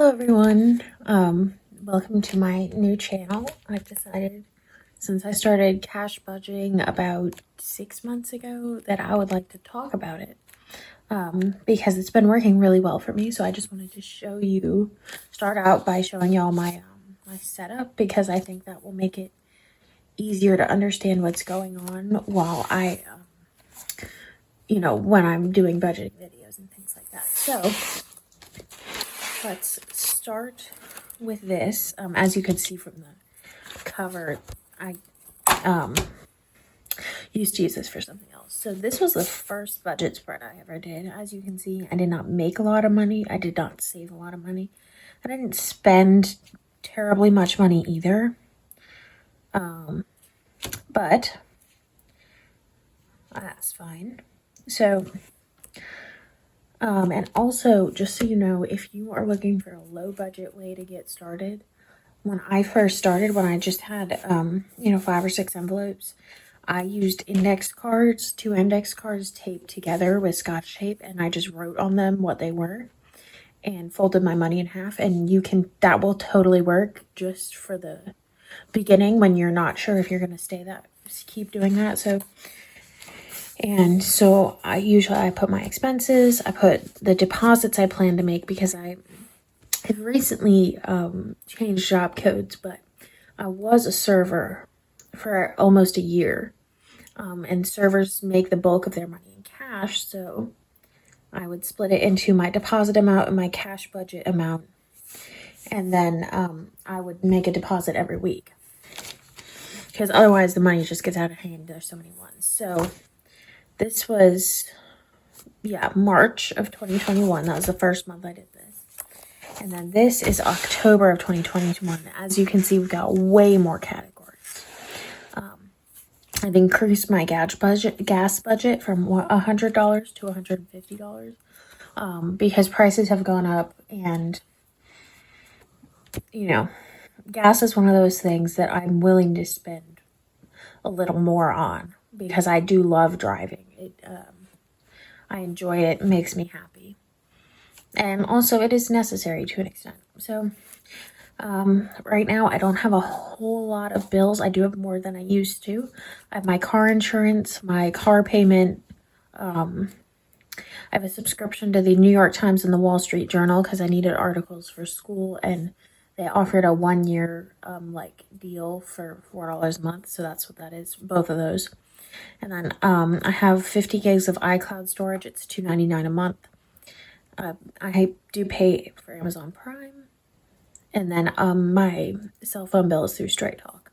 Hello everyone. Welcome to my new channel. I've decided since I started cash budgeting about 6 months ago that I would like to talk about it. Because it's been working really well for me. So I just wanted to start out by showing y'all my setup, because I think that will make it easier to understand what's going on while when I'm doing budgeting videos and things like that. So let's start with this. As you can see from the cover, I used to use this for something else. So this was the first budget spread I ever did. As you can see, I did not make a lot of money. I did not save a lot of money. I didn't spend terribly much money either. But that's fine. So, and also, just so you know, if you are looking for a low budget way to get started, when I first started, when I just had, 5 or 6 envelopes, I used two index cards taped together with Scotch tape, and I just wrote on them what they were and folded my money in half. And that will totally work just for the beginning when you're not sure if you're going to keep doing that. So I put my expenses, I put the deposits I plan to make, because I have recently changed job codes, but I was a server for almost a year, and servers make the bulk of their money in cash, so I would split it into my deposit amount and my cash budget amount, and then I would make a deposit every week, because otherwise the money just gets out of hand. There's so many ones. So this was, March of 2021. That was the first month I did this. And then this is October of 2021. As you can see, we've got way more categories. I've increased my gas budget from $100 to $150, because prices have gone up, and gas is one of those things that I'm willing to spend a little more on, because I do love driving. I enjoy it. It makes me happy. And also it is necessary to an extent. So right now I don't have a whole lot of bills. I do have more than I used to. I have my car insurance, my car payment. I have a subscription to the New York Times and the Wall Street Journal because I needed articles for school, and they offered a 1-year deal for $4 a month. So that's what that is, both of those. And then I have 50 gigs of iCloud storage. It's $2.99 a month. I do pay for Amazon Prime. And then my cell phone bill is through Straight Talk.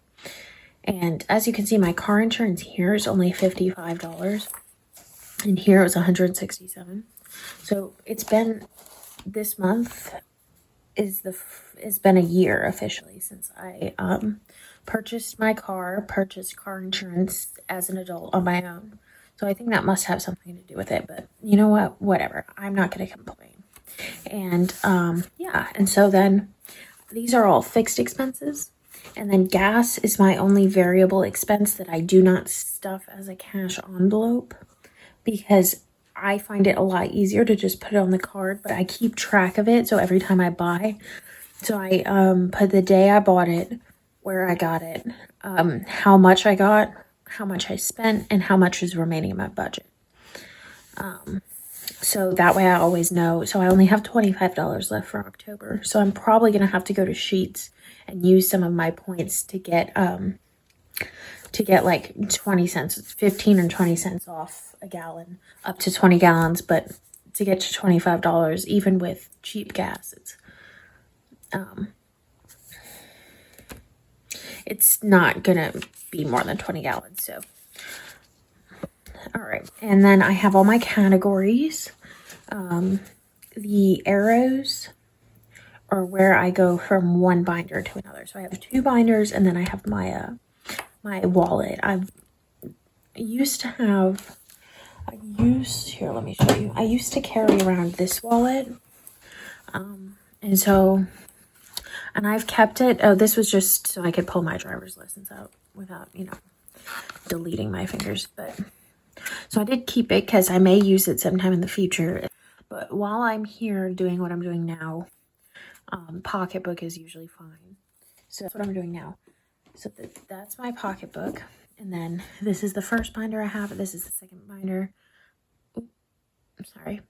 And as you can see, my car insurance here is only $55. And here it was $167. So it's been, this month it's been a year officially since I purchased car insurance as an adult on my own. So I think that must have something to do with it, but you know what? Whatever. I'm not going to complain. And and so then these are all fixed expenses. And then gas is my only variable expense that I do not stuff as a cash envelope, because I find it a lot easier to just put it on the card, but I keep track of it. So every time I buy, so I put the day I bought it, where I got it, how much I got, how much I spent, and how much is remaining in my budget. So that way I always know. So I only have $25 left for October. So I'm probably going to have to go to Sheets and use some of my points to get like 20 cents, 15 and 20 cents off a gallon, up to 20 gallons. But to get to $25, even with cheap gas, it's not going to be more than 20 gallons. So, all right. And then I have all my categories. The arrows are where I go from one binder to another. So I have 2 binders, and then I have my wallet. Here, let me show you. I used to carry around this wallet. And I've kept it. Oh, this was just so I could pull my driver's license out without, deleting my fingers. But so I did keep it because I may use it sometime in the future. But while I'm here doing what I'm doing now, Pocketbook is usually fine. So that's what I'm doing now. So that's my pocketbook. And then this is the first binder I have. This is the second binder. Ooh, I'm sorry.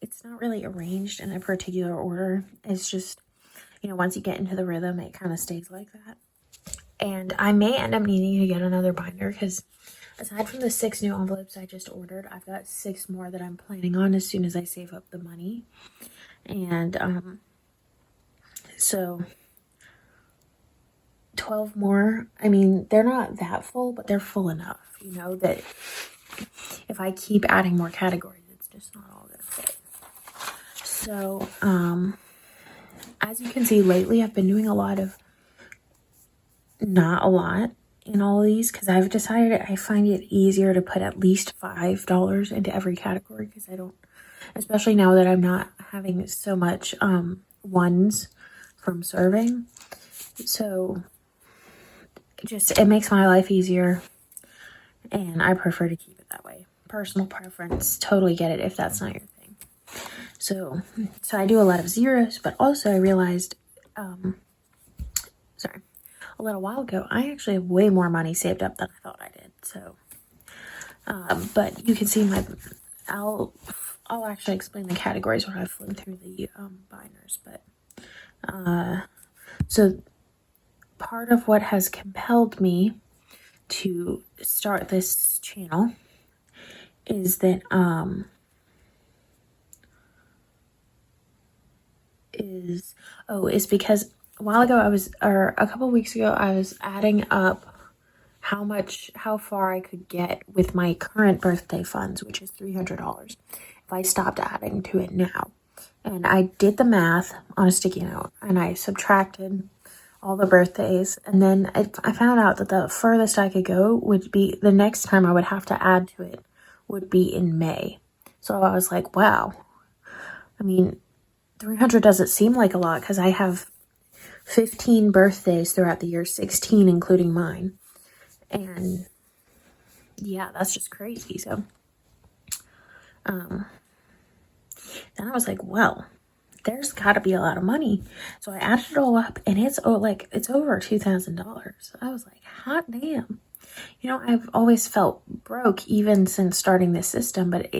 It's not really arranged in a particular order. It's just, once you get into the rhythm, it kind of stays like that. And I may end up needing to get another binder because aside from the 6 new envelopes I just ordered, I've got 6 more that I'm planning on as soon as I save up the money. And so 12 more. I mean, they're not that full, but they're full enough, that if I keep adding more categories, it's just not all gonna fit. So, as you can see, lately I've been doing not a lot in all of these because I've decided I find it easier to put at least $5 into every category because I don't, especially now that I'm not having so much ones from serving. So it makes my life easier and I prefer to keep it that way. Personal preference, totally get it if that's not your thing. So I do a lot of zeros, but also I realized, a little while ago, I actually have way more money saved up than I thought I did. So, but you can see I'll actually explain the categories when I flip through the binders. But, so part of what has compelled me to start this channel is that, is because a while ago a couple weeks ago, I was adding up how far I could get with my current birthday funds, which is $300, if I stopped adding to it now. And I did the math on a sticky note and I subtracted all the birthdays. And then I found out that the furthest I could go would be the next time I would have to add to it would be in May. So I was like, wow. I mean, 300 doesn't seem like a lot because I have 15 birthdays throughout the year, 16 including mine. And yeah, that's just crazy. So then I was like, well, there's got to be a lot of money. So I added it all up and it's over $2,000. I was like, hot damn. I've always felt broke even since starting this system, but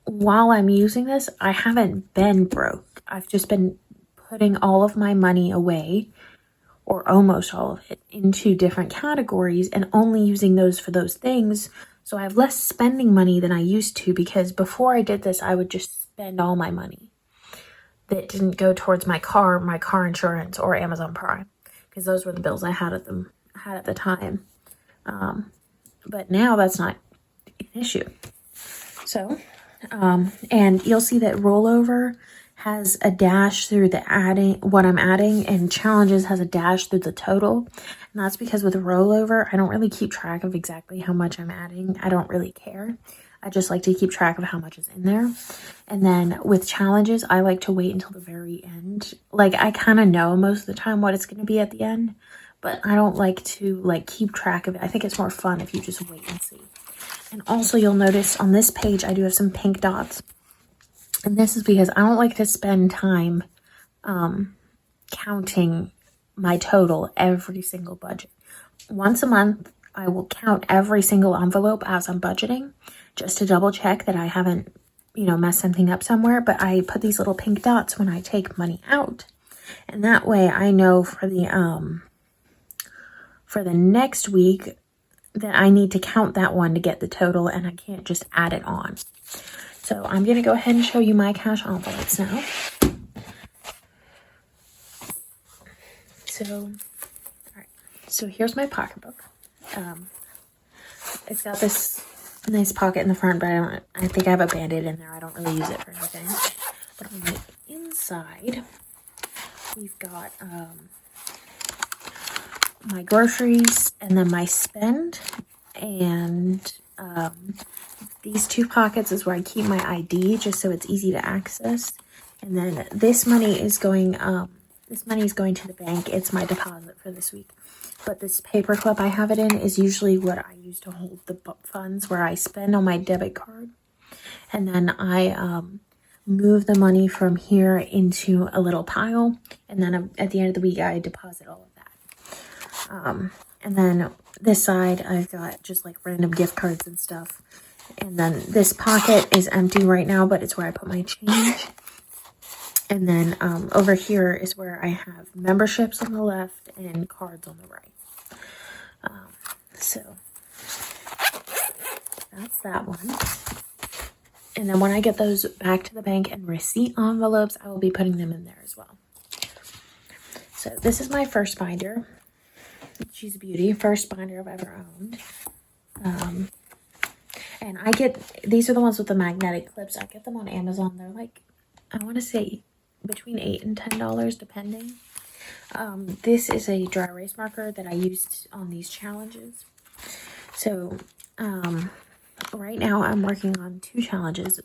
while I'm using this, I haven't been broke. I've just been putting all of my money away, or almost all of it, into different categories and only using those for those things. So I have less spending money than I used to, because before I did this, I would just spend all my money that didn't go towards my car insurance, or Amazon Prime, because those were the bills I had at the time. But now that's not an issue. So, and you'll see that rollover has a dash through what I'm adding, and challenges has a dash through the total. And that's because with rollover, I don't really keep track of exactly how much I'm adding. I don't really care. I just like to keep track of how much is in there. And then with challenges, I like to wait until the very end. Like, I kind of know most of the time what it's going to be at the end, but I don't like to keep track of it. I think it's more fun if you just wait and see. And also you'll notice on this page, I do have some pink dots. And this is because I don't like to spend time counting my total every single budget. Once a month, I will count every single envelope as I'm budgeting, just to double check that I haven't, messed something up somewhere. But I put these little pink dots when I take money out. And that way I know for the next week that I need to count that one to get the total, and I can't just add it on. So I'm going to go ahead and show you my cash envelopes now. So, all right. So here's my pocketbook. It's got this nice pocket in the front, but I think I have a Band-Aid in there. I don't really use it for anything. But on the inside, we've got my groceries, and then my spend, and these 2 pockets is where I keep my ID, just so it's easy to access. And then this money is going to the bank. It's my deposit for this week. But this paper clip I have it in is usually what I use to hold the funds where I spend on my debit card. And then I move the money from here into a little pile, and then at the end of the week I deposit all of that. And then this side I've got just like random gift cards and stuff, and then this pocket is empty right now, but it's where I put my change. And then over here is where I have memberships on the left and cards on the right. So that's that one. And then when I get those back to the bank and receipt envelopes, I will be putting them in there as well. So this is my first binder. She's a beauty. First binder I've ever owned. And I get, these are the ones with the magnetic clips. I get them on Amazon. They're like, I want to say between $8 and $10 depending. This is a dry erase marker that I used on these challenges. So right now I'm working on 2 challenges.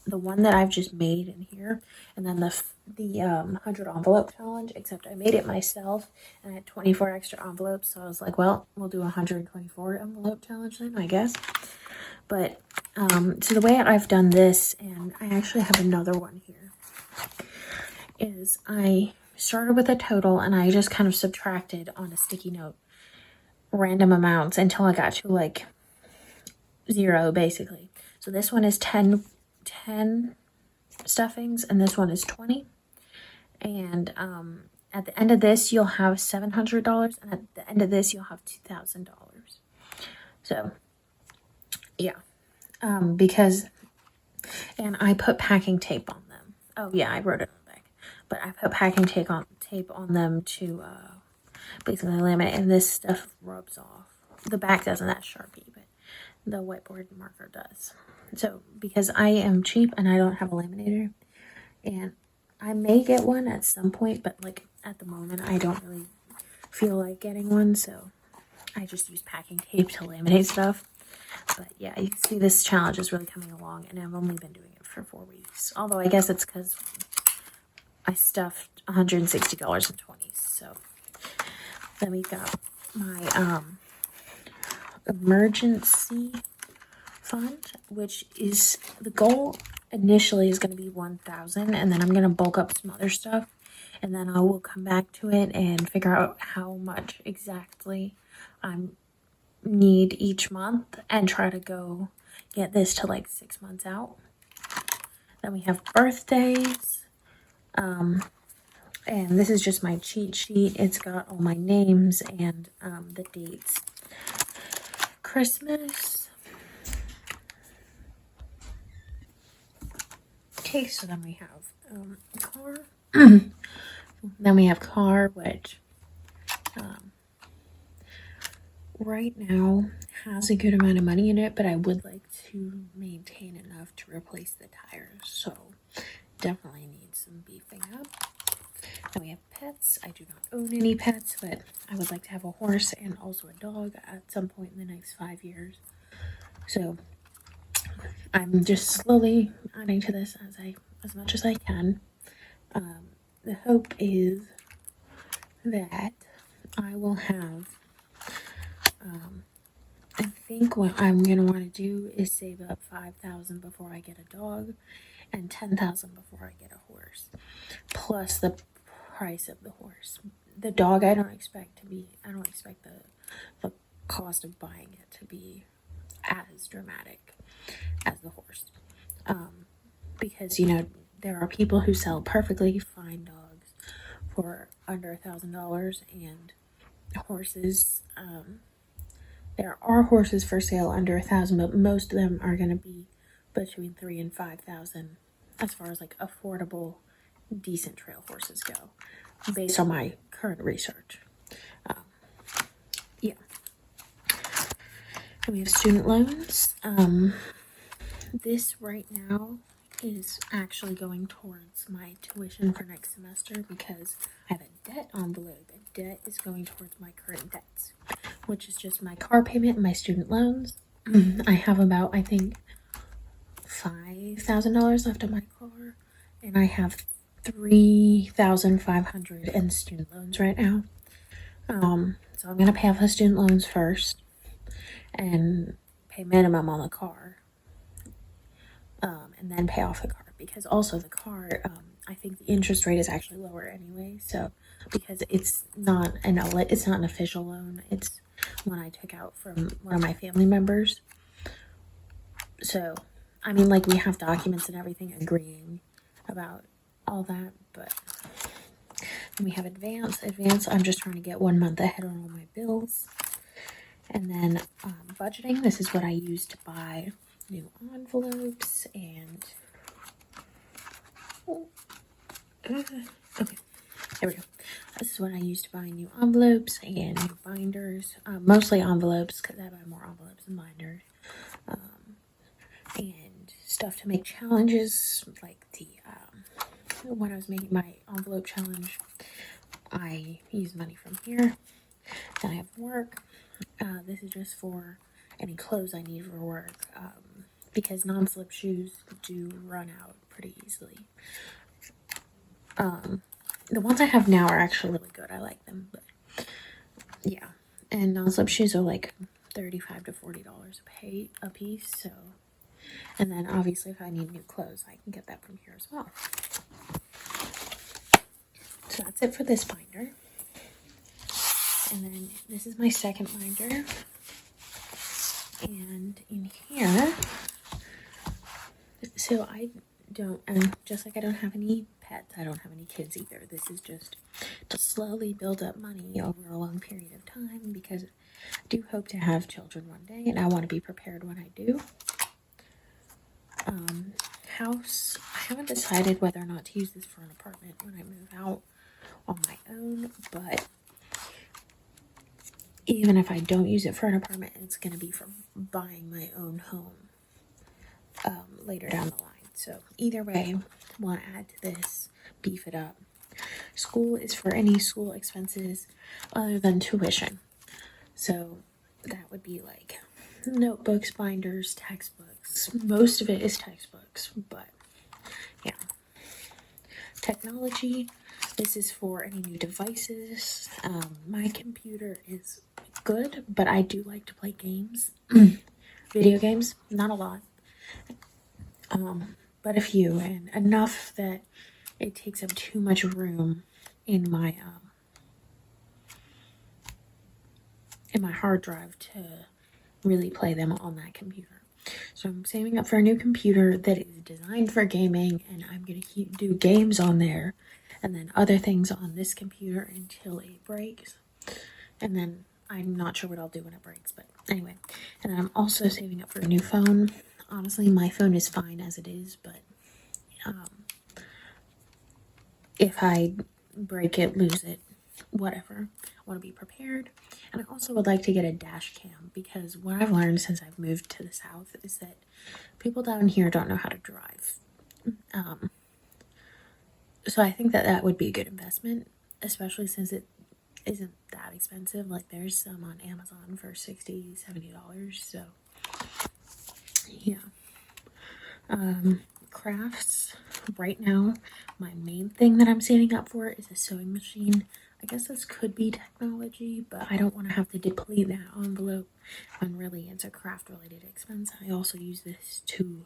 The one that I've just made in here, and then the 100 envelope challenge, except I made it myself and I had 24 extra envelopes, so I was like, well, we'll do a 124 envelope challenge then, I guess. But so the way I've done this, and I actually have another one here, is I started with a total and I just kind of subtracted on a sticky note random amounts until I got to like 0 basically. So this one is 10 stuffings and this one is 20. And at the end of this you'll have $700, and at the end of this you'll have $2,000. So yeah, because, and I put packing tape on them. Oh yeah, I wrote it on the back, but I put packing tape on them to basically laminate, and this stuff rubs off. The back doesn't, that Sharpie, but the whiteboard marker does. So because I am cheap and I don't have a laminator, and I may get one at some point, but like at the moment I don't really feel like getting one, so I just use packing tape to laminate stuff. But yeah, you can see this challenge is really coming along, and I've only been doing it for 4 weeks. Although I guess it's because I stuffed $160 in 20s. So then we got my emergency fund, which is, the goal initially is going to be 1,000, and then I'm going to bulk up some other stuff, and then I will come back to it and figure out how much exactly I'm need each month and try to go get this to like 6 months out. Then we have birthdays, and this is just my cheat sheet. It's got all my names and the dates. Christmas. Okay, so then we have car. Then we have car, which right now has a good amount of money in it, but I would like to maintain enough to replace the tires, so definitely need some beefing up. Then we have pets. I do not own any pets, but I would like to have a horse and also a dog at some point in the next 5 years. So I'm just slowly adding to this as much as I can. The hope is that I will have, I think what I'm going to want to do is save up $5,000 before I get a dog and $10,000 before I get a horse, plus the price of the horse. The dog, I don't expect the cost of buying it to be as dramatic as the horse. Because, you know, there are people who sell perfectly fine dogs for under $1,000, and horses, there are horses for sale under $1,000, but most of them are going to be between $3,000 and $5,000 as far as like affordable, decent trail horses go, based on my current research. Yeah. And we have student loans. This right now is actually going towards my tuition for next semester because I have a debt envelope. A debt is going towards my current debts, which is just my car payment and my student loans. I have about, I think, $5,000 left on my car, and I have $3,500 in student loans right now. So I'm gonna pay off the student loans first and pay minimum on the car, and then pay off the car because also the car, I think the interest rate is actually lower anyway. So because it's not an official loan, it's one I took out from one of my family members. So, I mean, like, we have documents and everything agreeing about all that, but then we have advance. I'm just trying to get 1 month ahead on all my bills. And then budgeting, this is what I use to buy new envelopes and okay, there we go. This is what I use to buy new envelopes and new binders, mostly envelopes because I buy more envelopes than binders, and stuff to make challenges, like the when I was making my envelope challenge, I used money from here. Then I have work. This is just for any clothes I need for work, because non-slip shoes do run out pretty easily. The ones I have now are actually really good. I like them, but yeah. And non-slip shoes are like $35 to $40 a piece. So, and then obviously if I need new clothes, I can get that from here as well. So that's it for this binder. And then this is my second binder. And in here, so I don't, and just like I don't have any pets, I don't have any kids either. This is just to slowly build up money over a long period of time, because I do hope to have children one day, and I want to be prepared when I do. House, I haven't decided whether or not to use this for an apartment when I move out on my own, but even if I don't use it for an apartment, it's going to be for buying my own home later down the line. So either way, I want to add to this, beef it up. School is for any school expenses other than tuition. So that would be like notebooks, binders, textbooks. Most of it is textbooks, but yeah. Technology, this is for any new devices. My computer is good, but I do like to play games. Video games, not a lot. But a few, and enough that it takes up too much room in my hard drive to really play them on that computer. So I'm saving up for a new computer that is designed for gaming, and I'm gonna do games on there, and then other things on this computer until it breaks. And then I'm not sure what I'll do when it breaks, but anyway. And then I'm also saving up for a new phone. Honestly, my phone is fine as it is, but if I break it, lose it, whatever, I want to be prepared. And I also would like to get a dash cam, because what I've learned since I've moved to the South is that people down here don't know how to drive. So I think that would be a good investment, especially since it isn't that expensive. Like, there's some on Amazon for $60, $70. So yeah. Crafts, right now my main thing that I'm saving up for is a sewing machine. I guess this could be technology, but I don't want to have to deplete that envelope when really it's a craft related expense. I also use this to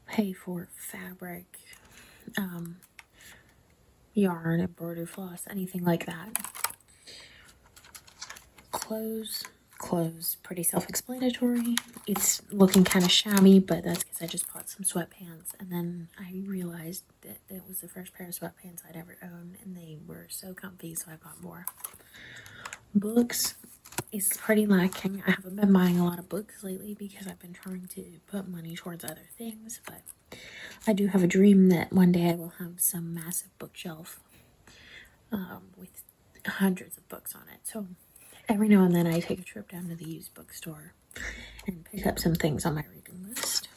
pay for fabric, yarn, embroidery floss, anything like that. Clothes, pretty self-explanatory. It's looking kind of shabby, but that's because I just bought some sweatpants, and then I realized that it was the first pair of sweatpants I'd ever owned, and they were so comfy, so I bought more. Books is pretty lacking. I haven't been buying a lot of books lately because I've been trying to put money towards other things, but I do have a dream that one day I will have some massive bookshelf with hundreds of books on it. So every now and then I take a trip down to the used bookstore and pick up some things on my reading list.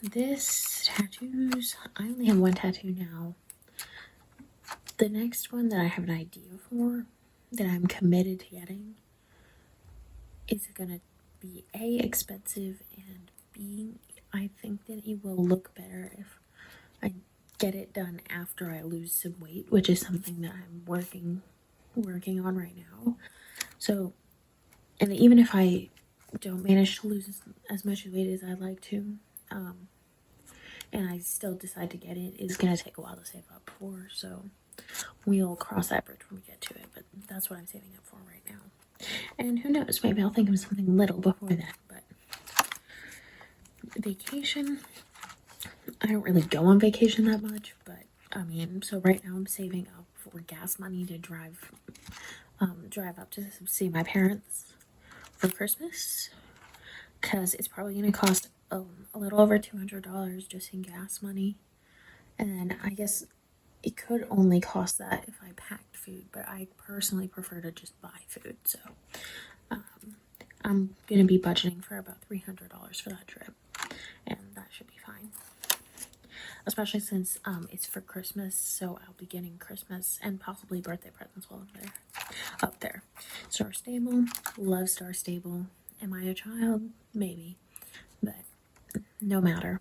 This tattoos, I only have one tattoo now. The next one that I have an idea for, that I'm committed to getting, is gonna be A, expensive, and B, I think that it will look better if I get it done after I lose some weight, which is something that I'm working on right now. So, and even if I don't manage to lose as much weight as I'd like to, and I still decide to get it, it's going to take a while to save up for. So we'll cross that bridge when we get to it, but that's what I'm saving up for right now. And who knows, maybe I'll think of something little before that. But vacation, I don't really go on vacation that much, but I mean, so right now I'm saving up for gas money to drive up to see my parents for Christmas, because it's probably going to cost a little over $200 just in gas money. And then I guess it could only cost that if I packed food, but I personally prefer to just buy food. So I'm going to be budgeting for about $300 for that trip, and that should be fine. Especially since it's for Christmas, so I'll be getting Christmas and possibly birthday presents while I'm there. Up there. Star Stable, love Star Stable. Am I a child? Maybe, but no matter.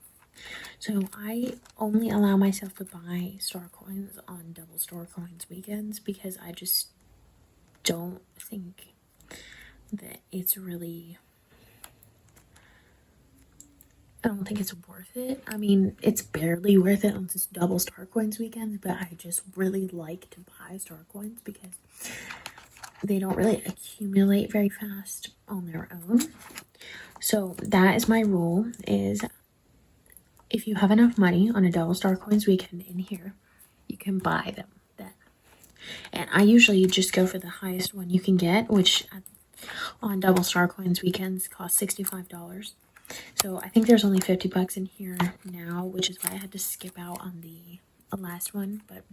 So I only allow myself to buy star coins on double star coins weekends because I just don't think that it's really, I don't think it's worth it. I mean, it's barely worth it on this double star coins weekends, but I just really like to buy star coins because they don't really accumulate very fast on their own. So that is my rule, is if you have enough money on a double star coins weekend in here, you can buy them then. And I usually just go for the highest one you can get, which on double star coins weekends cost $65. So I think there's only 50 bucks in here now, which is why I had to skip out on the last one, but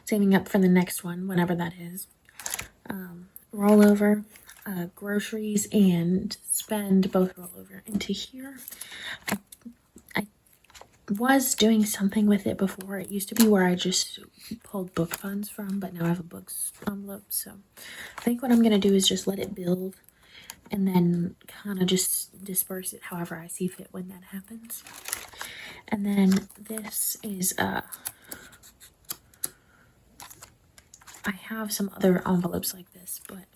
saving up for the next one, whenever that is. Rollover, groceries, and spend both rollover into here. I was doing something with it before. It used to be where I just pulled book funds from, but now I have a books envelope. So I think what I'm going to do is just let it build and then kind of just disperse it however I see fit when that happens. And then this is I have some other envelopes like this, but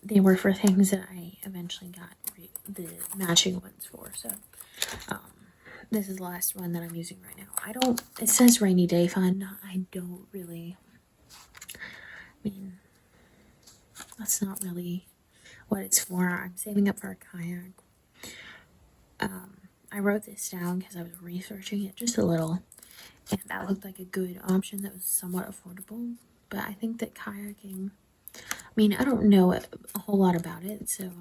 they were for things that I eventually got the matching ones for. So this is the last one that I'm using right now. It says rainy day fund. I don't really, I mean, that's not really what it's for. I'm saving up for a kayak. I wrote this down because I was researching it just a little, and that looked like a good option that was somewhat affordable. But I think that kayaking, I mean, I don't know a whole lot about it, so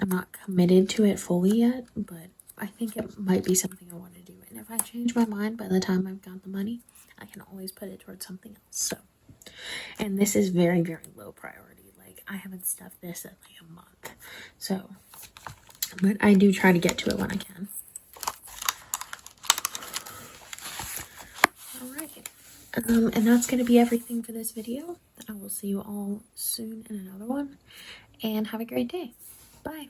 I'm not committed to it fully yet, but I think it might be something I want to do. And if I change my mind by the time I've got the money, I can always put it towards something else. So, and this is very, very low priority. Like, I haven't stuffed this in like a month. So, but I do try to get to it when I can. And that's going to be everything for this video. I will see you all soon in another one, and have a great day. Bye.